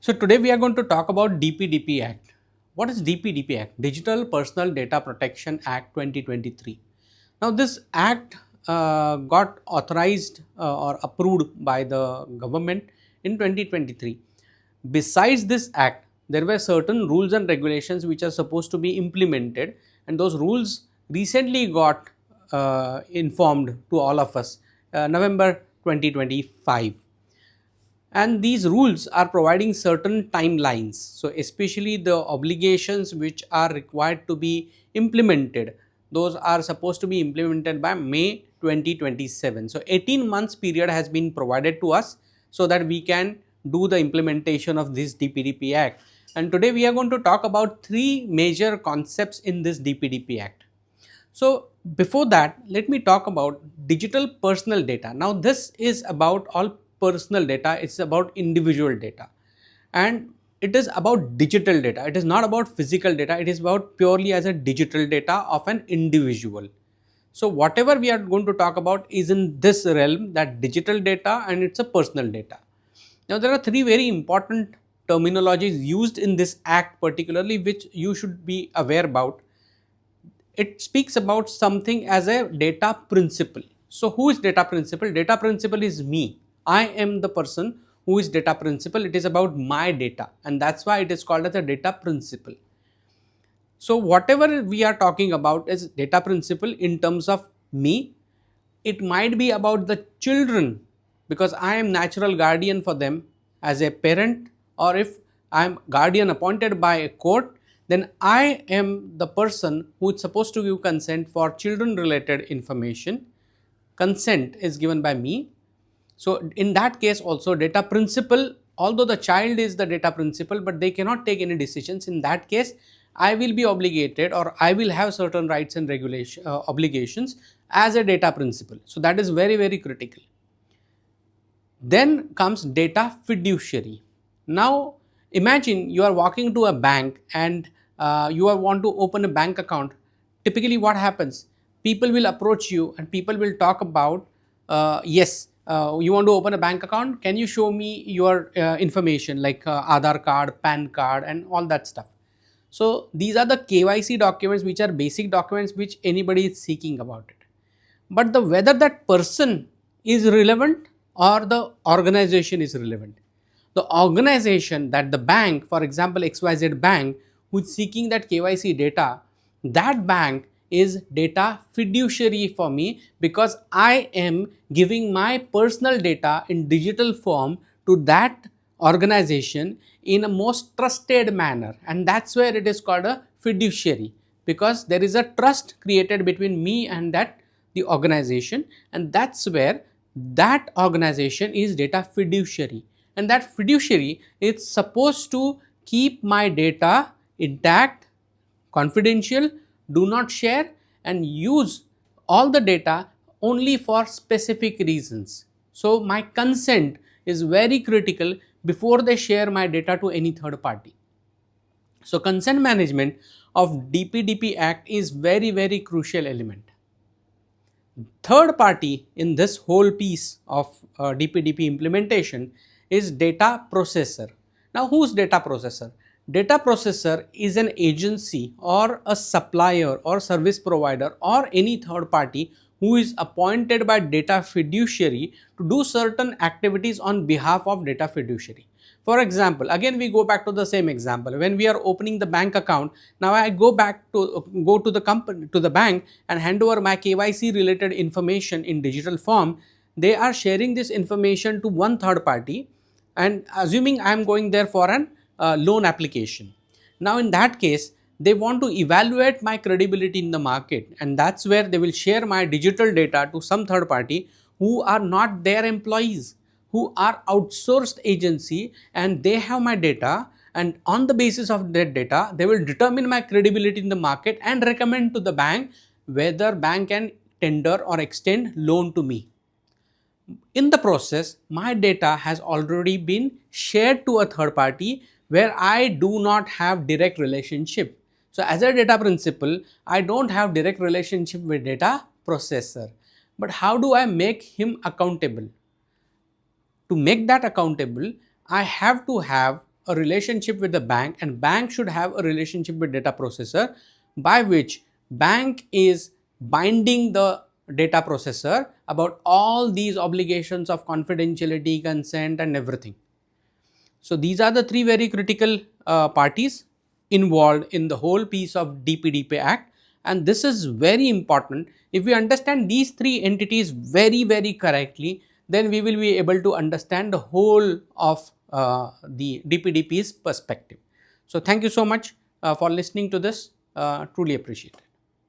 So today we are going to talk about DPDP Act. What is DPDP Act? Digital Personal Data Protection Act 2023. Now this act got authorized or approved by the government in 2023. Besides this act, there were certain rules and regulations which are supposed to be implemented, and those rules recently got informed to all of us November 2025, and these rules are providing certain timelines. So especially the obligations which are required to be implemented, those are supposed to be implemented by May 2027. So 18 months period has been provided to us so that we can do the implementation of this DPDP Act. And today we are going to talk about three major concepts in this DPDP Act. So before that, let me talk about digital personal data. Now this is about all personal data, it's about individual data, and it is about digital data. It is not about physical data, it is about purely as a digital data of an individual. So whatever we are going to talk about is in this realm, that digital data, and it's a personal data. Now there are three very important terminologies used in this act particularly, which you should be aware about. It speaks about something as a data principal. So who is data principal? Data principal is me. I am the person who is data principal. It is about my data, and that's why it is called as a data principal. So whatever we are talking about is data principal in terms of me. It might be about the children because I am natural guardian for them as a parent, or if I am guardian appointed by a court, then I am the person who is supposed to give consent for children related information. Consent is given by me. So in that case also, data principal, although the child is the data principal, but they cannot take any decisions. In that case, I will be obligated, or I will have certain rights and regulation obligations as a data principal. So that is very, very critical. Then comes data fiduciary. Now imagine you are walking to a bank and you want to open a bank account. Typically what happens? People will approach you and people will talk about, yes, you want to open a bank account, can you show me your information like Aadhaar card, PAN card and all that stuff. So these are the KYC documents, which are basic documents which anybody is seeking about it. But the whether that person is relevant or the organization is relevant. The organization, that the bank, for example XYZ bank, who is seeking that KYC data, that bank is data fiduciary for me because I am giving my personal data in digital form to that organization in a most trusted manner, and that's where it is called a fiduciary, because there is a trust created between me and that the organization, and that's where that organization is data fiduciary. And that fiduciary is supposed to keep my data intact, confidential, do not share, and use all the data only for specific reasons. So my consent is very critical before they share my data to any third party. So consent management of DPDP Act is very, very crucial element. Third party in this whole piece of DPDP implementation is data processor. Now who's data processor? Data processor is an agency or a supplier or service provider or any third party who is appointed by data fiduciary to do certain activities on behalf of data fiduciary. For example, again we go back to the same example. When we are opening the bank account, now I go to the company, to the bank, and hand over my KYC related information in digital form. They are sharing this information to one third party, and assuming I am going there for an loan application. Now in that case, they want to evaluate my credibility in the market, and that's where they will share my digital data to some third party who are not their employees, who are outsourced agency, and they have my data, and on the basis of that data they will determine my credibility in the market and recommend to the bank whether bank can tender or extend loan to me. In the process, my data has already been shared to a third party where I do not have direct relationship. So as a data principal, I don't have direct relationship with data processor. But how do I make him accountable? To make that accountable, I have to have a relationship with the bank and bank should have a relationship with data processor, by which bank is binding the data processor about all these obligations of confidentiality, consent and everything. So, these are the three very critical parties involved in the whole piece of DPDP Act, and this is very important. If we understand these three entities very correctly, then we will be able to understand the whole of the DPDP's perspective. So, thank you so much for listening to this. Truly appreciate it.